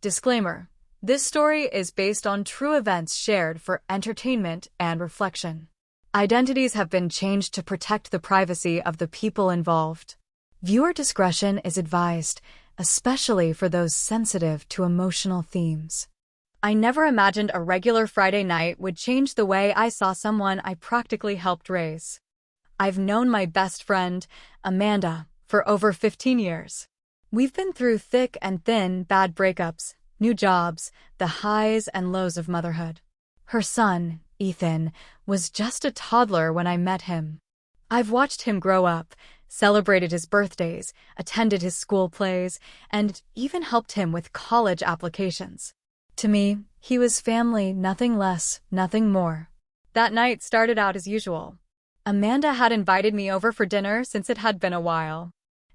Disclaimer: this story is based on true events shared for entertainment and reflection. Identities have been changed to protect the privacy of the people involved. Viewer discretion is advised, especially for those sensitive to emotional themes. I never imagined a regular Friday night would change the way I saw someone I practically helped raise. I've known my best friend, Amanda, for over 15 years. We've been through thick and thin, bad breakups, new jobs, the highs and lows of motherhood. Her son, Ethan, was just a toddler when I met him. I've watched him grow up, celebrated his birthdays, attended his school plays, and even helped him with college applications. To me, he was family, nothing less, nothing more. That night started out as usual. Amanda had invited me over for dinner since it had been a while.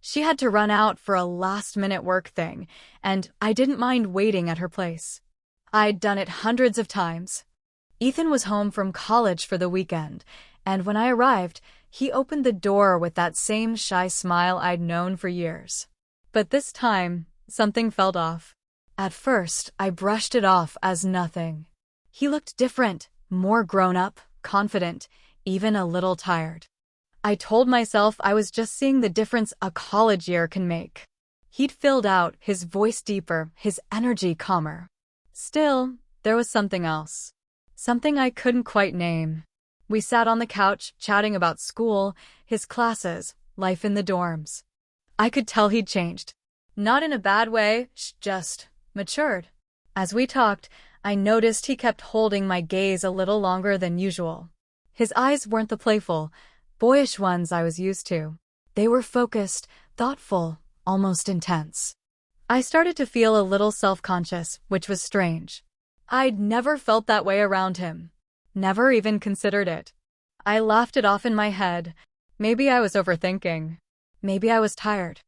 She had to run out for a last-minute work thing, and I didn't mind waiting at her place. I'd done it hundreds of times. Ethan was home from college for the weekend, and when I arrived, he opened the door with that same shy smile I'd known for years. But this time, something felt off. At first, I brushed it off as nothing. He looked different, more grown-up, confident, even a little tired. I told myself I was just seeing the difference a college year can make. He'd filled out, his voice deeper, his energy calmer. Still, there was something else. Something I couldn't quite name. We sat on the couch, chatting about school, his classes, life in the dorms. I could tell he'd changed. Not in a bad way, just matured. As we talked, I noticed he kept holding my gaze a little longer than usual. His eyes weren't the playful, boyish ones I was used to. They were focused, thoughtful, almost intense. I started to feel a little self-conscious, which was strange. I'd never felt that way around him. Never even considered it. I laughed it off in my head. Maybe I was overthinking. Maybe I was tired.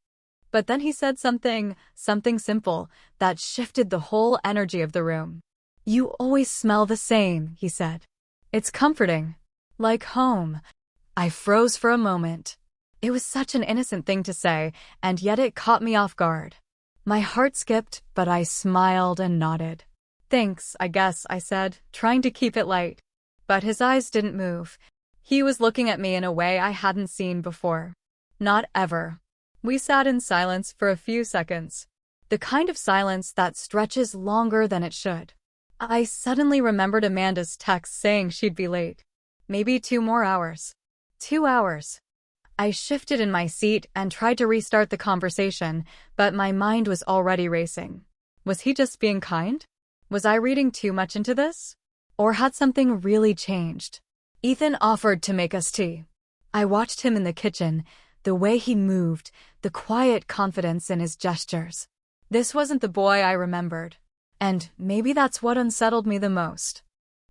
But then he said something simple, that shifted the whole energy of the room. "You always smell the same," he said. "It's comforting. Like home." I froze for a moment. It was such an innocent thing to say, and yet it caught me off guard. My heart skipped, but I smiled and nodded. "Thanks, I guess," I said, trying to keep it light. But his eyes didn't move. He was looking at me in a way I hadn't seen before. Not ever. We sat in silence for a few seconds. The kind of silence that stretches longer than it should. I suddenly remembered Amanda's text saying she'd be late. Maybe 2 more hours. 2 hours. I shifted in my seat and tried to restart the conversation, but my mind was already racing. Was he just being kind? Was I reading too much into this? Or had something really changed? Ethan offered to make us tea. I watched him in the kitchen, the way he moved, the quiet confidence in his gestures. This wasn't the boy I remembered. And maybe that's what unsettled me the most.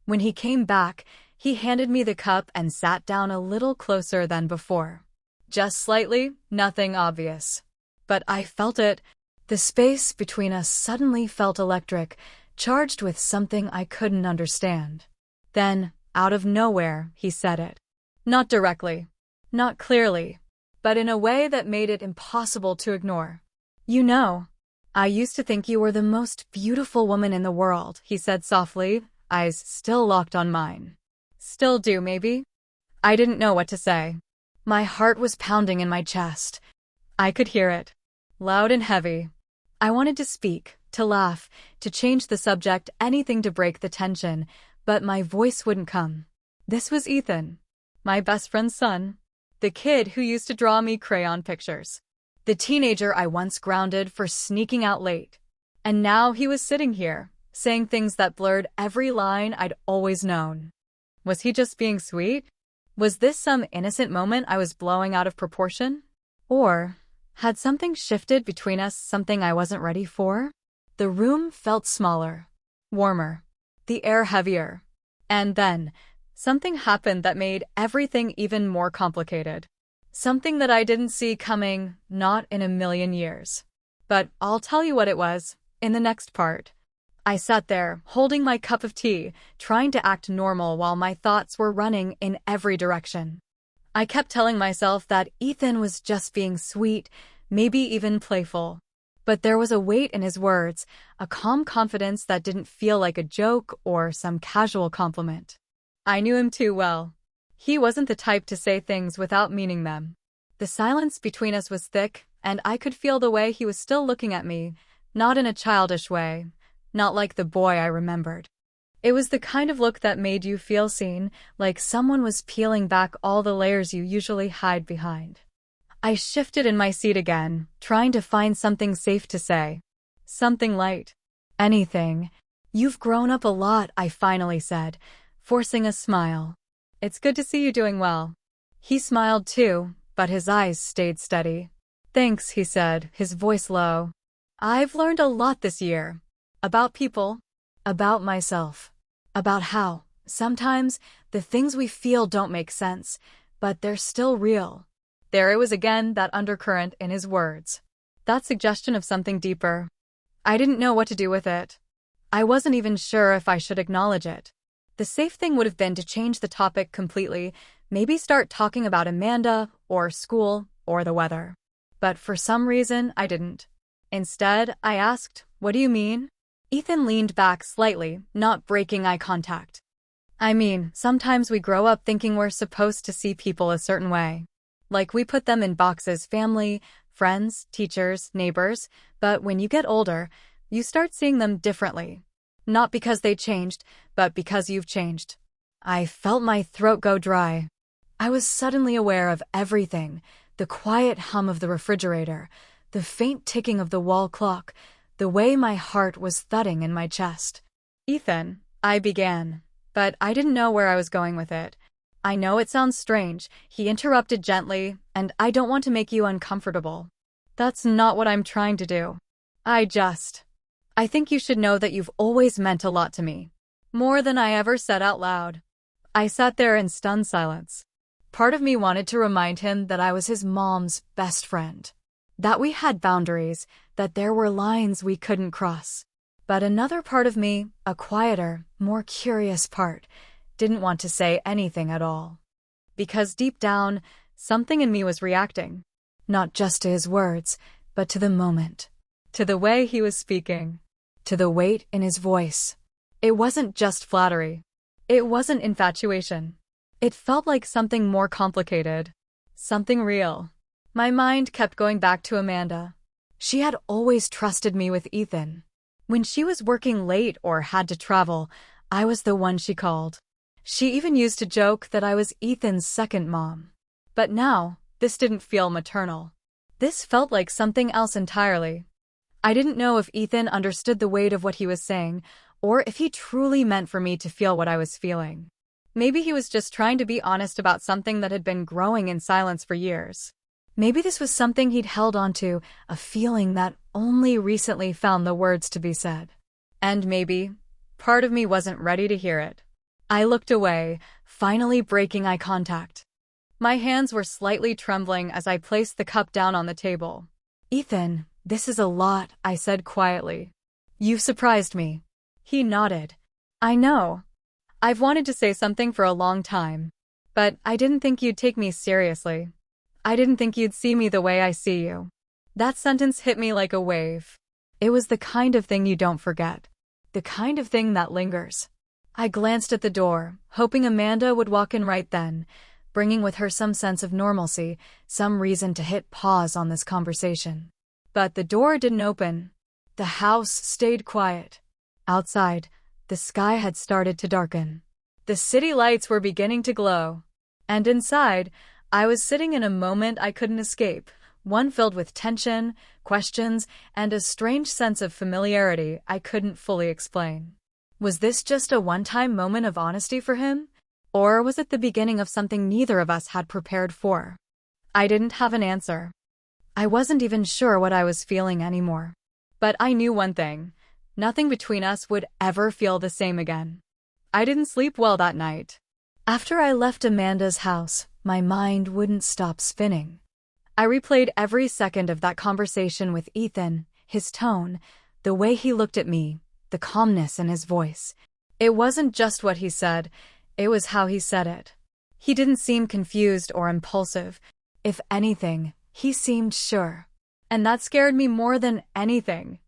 When he came back, he handed me the cup and sat down a little closer than before. Just slightly, nothing obvious. But I felt it. The space between us suddenly felt electric, charged with something I couldn't understand. Then, out of nowhere, he said it. Not directly. Not clearly. But in a way that made it impossible to ignore. "You know, I used to think you were the most beautiful woman in the world," he said softly, eyes still locked on mine. "Still do, maybe?" I didn't know what to say. My heart was pounding in my chest. I could hear it. Loud and heavy. I wanted to speak, to laugh, to change the subject, anything to break the tension, but my voice wouldn't come. This was Ethan, my best friend's son. The kid who used to draw me crayon pictures. The teenager I once grounded for sneaking out late. And now he was sitting here, saying things that blurred every line I'd always known. Was he just being sweet? Was this some innocent moment I was blowing out of proportion? Or had something shifted between us, something I wasn't ready for? The room felt smaller, warmer, the air heavier. And then, something happened that made everything even more complicated. Something that I didn't see coming, not in a million years. But I'll tell you what it was, in the next part. I sat there, holding my cup of tea, trying to act normal while my thoughts were running in every direction. I kept telling myself that Ethan was just being sweet, maybe even playful. But there was a weight in his words, a calm confidence that didn't feel like a joke or some casual compliment. I knew him too well. He wasn't the type to say things without meaning them. The silence between us was thick, and I could feel the way he was still looking at me, not in a childish way, not like the boy I remembered. It was the kind of look that made you feel seen, like someone was peeling back all the layers you usually hide behind. I shifted in my seat again, trying to find something safe to say. Something light. Anything. You've grown up a lot, I finally said, forcing a smile. It's good to see you doing well. He smiled too, but his eyes stayed steady. Thanks, he said, his voice low. I've learned a lot this year. About people. About myself. About how, sometimes, the things we feel don't make sense, but they're still real. There it was again, that undercurrent in his words. That suggestion of something deeper. I didn't know what to do with it. I wasn't even sure if I should acknowledge it. The safe thing would have been to change the topic completely, maybe start talking about Amanda, or school, or the weather. But for some reason, I didn't. Instead, I asked, "What do you mean?" Ethan leaned back slightly, not breaking eye contact. I mean, sometimes we grow up thinking we're supposed to see people a certain way. Like we put them in boxes: family, friends, teachers, neighbors, but when you get older, you start seeing them differently. Not because they changed, but because you've changed. I felt my throat go dry. I was suddenly aware of everything: the quiet hum of the refrigerator, the faint ticking of the wall clock, the way my heart was thudding in my chest. Ethan, I began, but I didn't know where I was going with it. I know it sounds strange, he interrupted gently, and I don't want to make you uncomfortable. That's not what I'm trying to do. I think you should know that you've always meant a lot to me. More than I ever said out loud. I sat there in stunned silence. Part of me wanted to remind him that I was his mom's best friend. That we had boundaries, that there were lines we couldn't cross. But another part of me, a quieter, more curious part, didn't want to say anything at all. Because deep down, something in me was reacting. Not just to his words, but to the moment. To the way he was speaking. To the weight in his voice. It wasn't just flattery. It wasn't infatuation. It felt like something more complicated. Something real. My mind kept going back to Amanda. She had always trusted me with Ethan. When she was working late or had to travel, I was the one she called. She even used to joke that I was Ethan's second mom. But now, this didn't feel maternal. This felt like something else entirely. I didn't know if Ethan understood the weight of what he was saying, or if he truly meant for me to feel what I was feeling. Maybe he was just trying to be honest about something that had been growing in silence for years. Maybe this was something he'd held onto, a feeling that only recently found the words to be said. And maybe, part of me wasn't ready to hear it. I looked away, finally breaking eye contact. My hands were slightly trembling as I placed the cup down on the table. Ethan, this is a lot, I said quietly. You've surprised me. He nodded. I know. I've wanted to say something for a long time. But I didn't think you'd take me seriously. I didn't think you'd see me the way I see you. That sentence hit me like a wave. It was the kind of thing you don't forget. The kind of thing that lingers. I glanced at the door, hoping Amanda would walk in right then, bringing with her some sense of normalcy, some reason to hit pause on this conversation. But the door didn't open. The house stayed quiet. Outside, the sky had started to darken. The city lights were beginning to glow. And inside, I was sitting in a moment I couldn't escape, one filled with tension, questions, and a strange sense of familiarity I couldn't fully explain. Was this just a one-time moment of honesty for him? Or was it the beginning of something neither of us had prepared for? I didn't have an answer. I wasn't even sure what I was feeling anymore. But I knew one thing. Nothing between us would ever feel the same again. I didn't sleep well that night. After I left Amanda's house, my mind wouldn't stop spinning. I replayed every second of that conversation with Ethan, his tone, the way he looked at me, the calmness in his voice. It wasn't just what he said, it was how he said it. He didn't seem confused or impulsive. If anything, he seemed sure. And that scared me more than anything.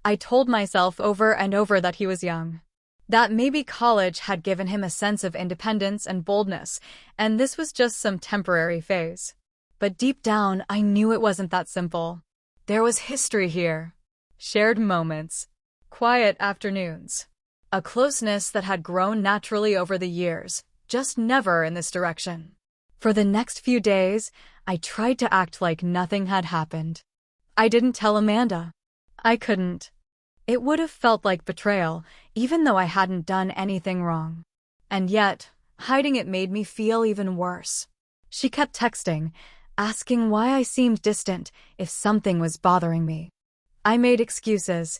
I told myself over and over that he was young. That maybe college had given him a sense of independence and boldness, and this was just some temporary phase. But deep down, I knew it wasn't that simple. There was history here. Shared moments. Quiet afternoons. A closeness that had grown naturally over the years, just never in this direction. For the next few days, I tried to act like nothing had happened. I didn't tell Amanda. I couldn't. It would have felt like betrayal, even though I hadn't done anything wrong. And yet, hiding it made me feel even worse. She kept texting, asking why I seemed distant if something was bothering me. I made excuses.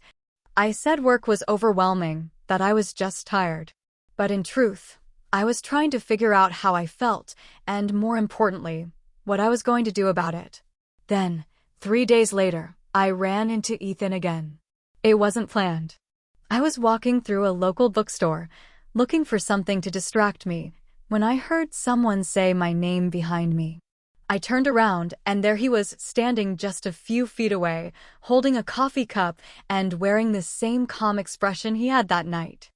I said work was overwhelming, that I was just tired. But in truth, I was trying to figure out how I felt, and more importantly, what I was going to do about it. Then, 3 days later, I ran into Ethan again. It wasn't planned. I was walking through a local bookstore, looking for something to distract me, when I heard someone say my name behind me. I turned around, and there he was, standing just a few feet away, holding a coffee cup and wearing the same calm expression he had that night.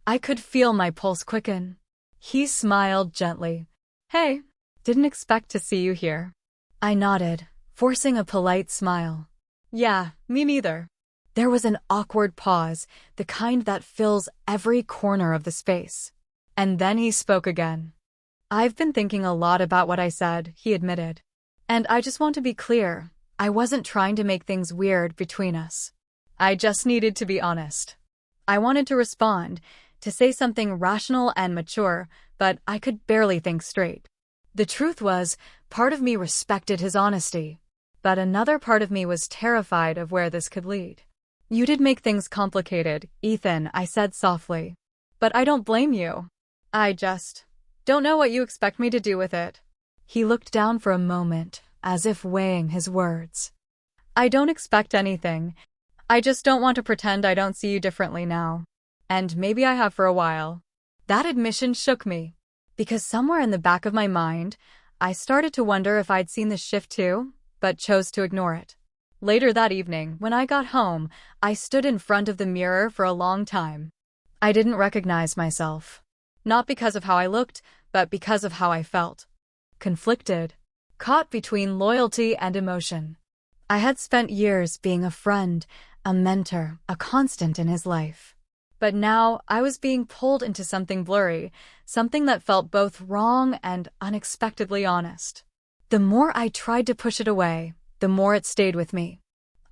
I could feel my pulse quicken. He smiled gently. "Hey, didn't expect to see you here." I nodded, forcing a polite smile. "Yeah, me neither." There was an awkward pause, the kind that fills every corner of the space. And then he spoke again. "I've been thinking a lot about what I said," he admitted. "And I just want to be clear, I wasn't trying to make things weird between us. I just needed to be honest. I wanted to respond, to say something rational and mature, but I could barely think straight. The truth was, part of me respected his honesty, but another part of me was terrified of where this could lead. "You did make things complicated, Ethan," I said softly. "But I don't blame you. I just don't know what you expect me to do with it." He looked down for a moment, as if weighing his words. "I don't expect anything. I just don't want to pretend I don't see you differently now. And maybe I have for a while." That admission shook me, because somewhere in the back of my mind, I started to wonder if I'd seen the shift too, but chose to ignore it. Later that evening, when I got home, I stood in front of the mirror for a long time. I didn't recognize myself. Not because of how I looked, but because of how I felt. Conflicted. Caught between loyalty and emotion. I had spent years being a friend, a mentor, a constant in his life. But now I was being pulled into something blurry, something that felt both wrong and unexpectedly honest. The more I tried to push it away, the more it stayed with me.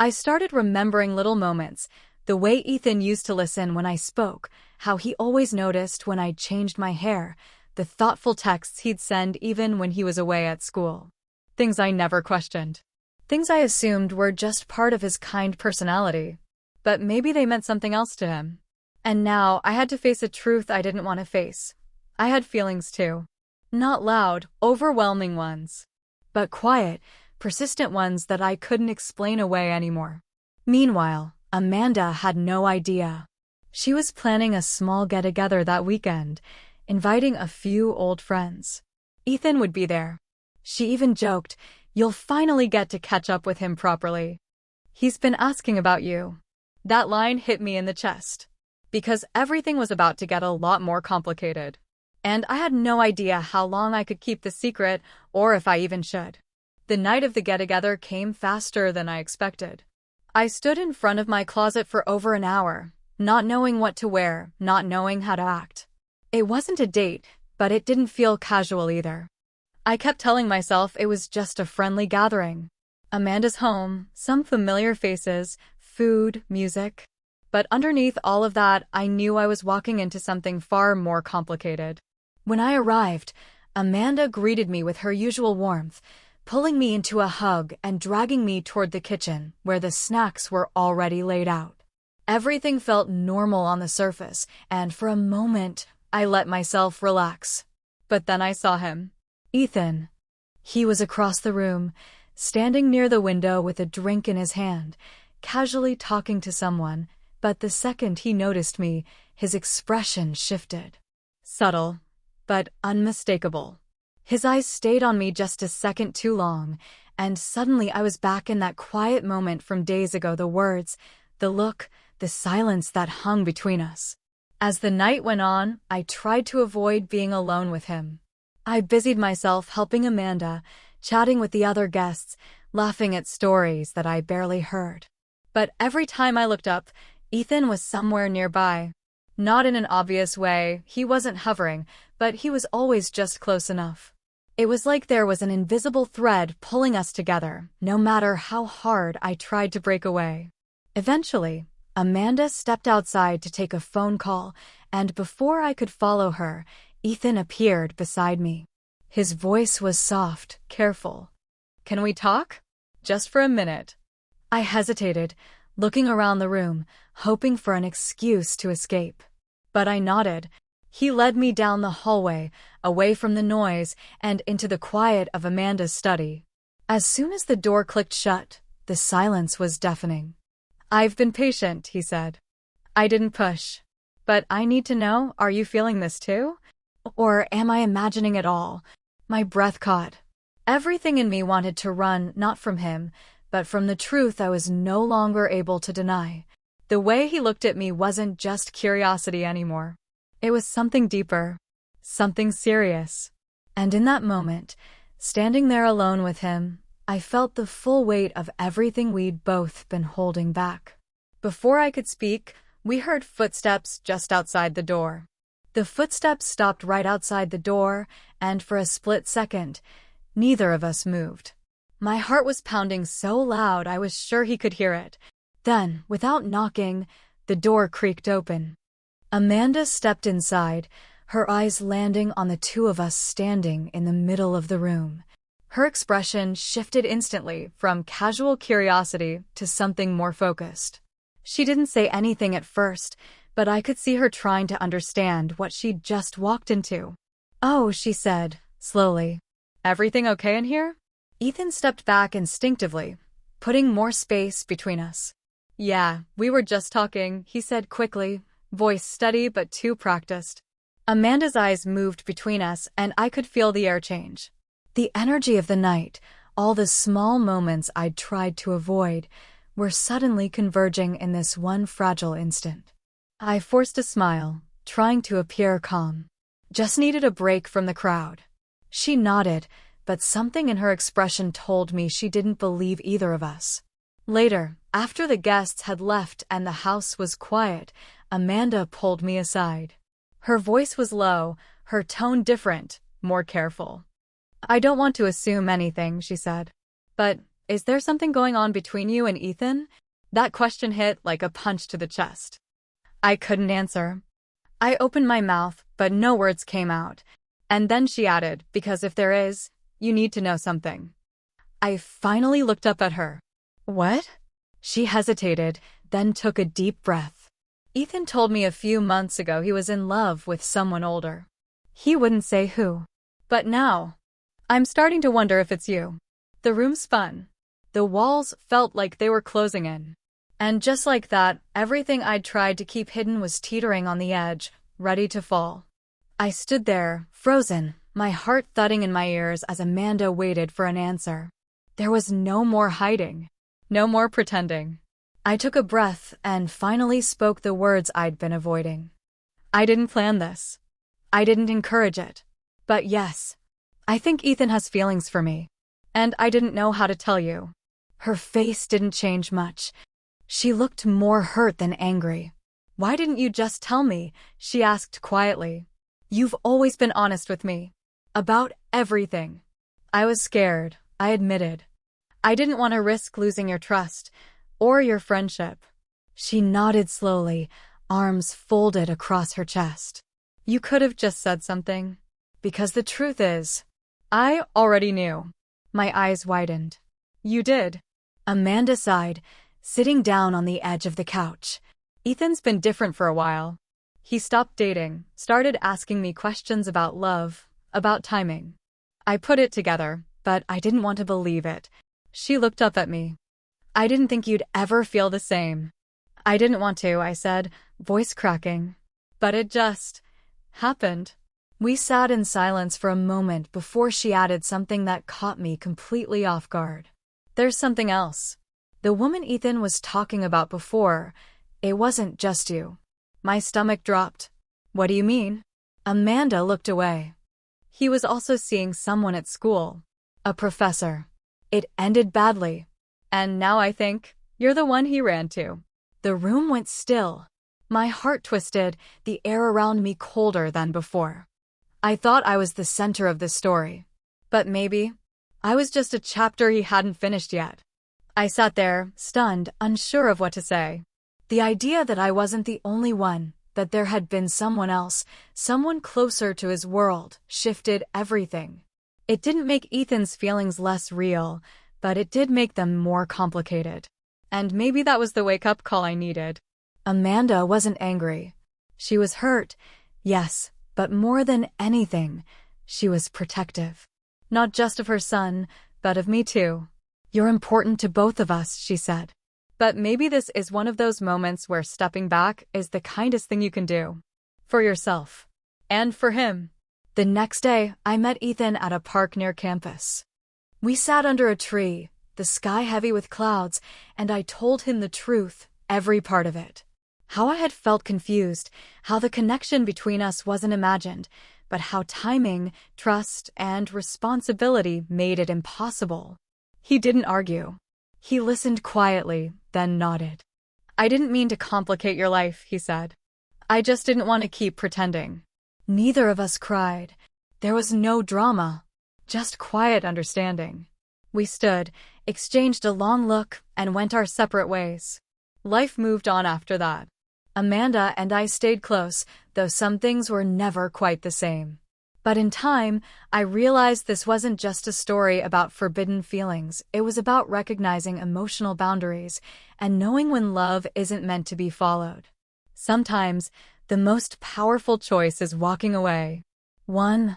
I started remembering little moments, the way Ethan used to listen when I spoke, how he always noticed when I changed my hair, the thoughtful texts he'd send even when he was away at school. Things I never questioned. Things I assumed were just part of his kind personality. But maybe they meant something else to him. And now I had to face a truth I didn't want to face. I had feelings too. Not loud, overwhelming ones, but quiet, persistent ones that I couldn't explain away anymore. Meanwhile, Amanda had no idea. She was planning a small get-together that weekend, inviting a few old friends. Ethan would be there. She even joked, "You'll finally get to catch up with him properly. He's been asking about you." That line hit me in the chest, because everything was about to get a lot more complicated. And I had no idea how long I could keep the secret, or if I even should. The night of the get-together came faster than I expected. I stood in front of my closet for over an hour, not knowing what to wear, not knowing how to act. It wasn't a date, but it didn't feel casual either. I kept telling myself it was just a friendly gathering. Amanda's home, some familiar faces, food, music. But underneath all of that, I knew I was walking into something far more complicated. When I arrived, Amanda greeted me with her usual warmth, pulling me into a hug and dragging me toward the kitchen, where the snacks were already laid out. Everything felt normal on the surface, and for a moment, I let myself relax. But then I saw him. Ethan. He was across the room, standing near the window with a drink in his hand, casually talking to someone, but the second he noticed me, his expression shifted. Subtle, but unmistakable. His eyes stayed on me just a second too long, and suddenly I was back in that quiet moment from days ago, the words, the look, the silence that hung between us. As the night went on, I tried to avoid being alone with him. I busied myself helping Amanda, chatting with the other guests, laughing at stories that I barely heard. But every time I looked up, Ethan was somewhere nearby. Not in an obvious way, he wasn't hovering, but he was always just close enough. It was like there was an invisible thread pulling us together, no matter how hard I tried to break away. Eventually, Amanda stepped outside to take a phone call, and before I could follow her, Ethan appeared beside me. His voice was soft, careful. "Can we talk? Just for a minute." I hesitated, looking around the room, hoping for an excuse to escape. But I nodded. He led me down the hallway, away from the noise, and into the quiet of Amanda's study. As soon as the door clicked shut, the silence was deafening. "I've been patient," he said. "I didn't push. But I need to know, are you feeling this too? Or am I imagining it all?" My breath caught. Everything in me wanted to run, not from him, but from the truth I was no longer able to deny. The way he looked at me wasn't just curiosity anymore. It was something deeper, something serious. And in that moment, standing there alone with him, I felt the full weight of everything we'd both been holding back. Before I could speak, we heard footsteps just outside the door. The footsteps stopped right outside the door, and for a split second, neither of us moved. My heart was pounding so loud I was sure he could hear it. Then, without knocking, the door creaked open. Amanda stepped inside, her eyes landing on the two of us standing in the middle of the room. Her expression shifted instantly from casual curiosity to something more focused. She didn't say anything at first, but I could see her trying to understand what she'd just walked into. "Oh," she said, slowly. "Everything okay in here?" Ethan stepped back instinctively, putting more space between us. "Yeah, we were just talking," he said quickly, voice steady but too practiced. Amanda's eyes moved between us, and I could feel the air change. The energy of the night, all the small moments I'd tried to avoid, were suddenly converging in this one fragile instant. I forced a smile, trying to appear calm. "Just needed a break from the crowd." She nodded, but something in her expression told me she didn't believe either of us. Later, after the guests had left and the house was quiet, Amanda pulled me aside. Her voice was low, her tone different, more careful. "I don't want to assume anything," she said. "But is there something going on between you and Ethan?" That question hit like a punch to the chest. I couldn't answer. I opened my mouth, but no words came out. And then she added, "Because if there is, you need to know something." I finally looked up at her. "What?" She hesitated, then took a deep breath. "Ethan told me a few months ago he was in love with someone older. He wouldn't say who. But now, I'm starting to wonder if it's you." The room spun. The walls felt like they were closing in. And just like that, everything I'd tried to keep hidden was teetering on the edge, ready to fall. I stood there, frozen, my heart thudding in my ears as Amanda waited for an answer. There was no more hiding. No more pretending. I took a breath and finally spoke the words I'd been avoiding. "I didn't plan this. I didn't encourage it. But yes, I think Ethan has feelings for me. And I didn't know how to tell you." Her face didn't change much. She looked more hurt than angry. "Why didn't you just tell me?" she asked quietly. "You've always been honest with me. About everything." "I was scared," I admitted. "I didn't want to risk losing your trust, or your friendship." She nodded slowly, arms folded across her chest. "You could have just said something. Because the truth is, I already knew." My eyes widened. "You did." Amanda sighed, sitting down on the edge of the couch. "Ethan's been different for a while. He stopped dating, started asking me questions about love, about timing." I put it together, but I didn't want to believe it. She looked up at me. "I didn't think you'd ever feel the same." "I didn't want to," I said, voice cracking. "But it just happened." We sat in silence for a moment before she added something that caught me completely off guard. There's something else. The woman Ethan was talking about before, it wasn't just you. My stomach dropped. What do you mean? Amanda looked away. He was also seeing someone at school. A professor. It ended badly. And now I think you're the one he ran to. The room went still. My heart twisted, the air around me colder than before. I thought I was the center of the story. But maybe I was just a chapter he hadn't finished yet. I sat there, stunned, unsure of what to say. The idea that I wasn't the only one, that there had been someone else, someone closer to his world, shifted everything. It didn't make Ethan's feelings less real, but it did make them more complicated. And maybe that was the wake-up call I needed. Amanda wasn't angry. She was hurt, yes, but more than anything, she was protective. Not just of her son, but of me too. You're important to both of us, she said. But maybe this is one of those moments where stepping back is the kindest thing you can do. For yourself. And for him. The next day, I met Ethan at a park near campus. We sat under a tree, the sky heavy with clouds, and I told him the truth, every part of it. How I had felt confused, how the connection between us wasn't imagined, but how timing, trust, and responsibility made it impossible. He didn't argue. He listened quietly, then nodded. I didn't mean to complicate your life, he said. I just didn't want to keep pretending. Neither of us cried. There was no drama, just quiet understanding. We stood, exchanged a long look, and went our separate ways. Life moved on after that. Amanda and I stayed close, though some things were never quite the same. But in time, I realized this wasn't just a story about forbidden feelings, it was about recognizing emotional boundaries and knowing when love isn't meant to be followed. Sometimes, the most powerful choice is walking away. One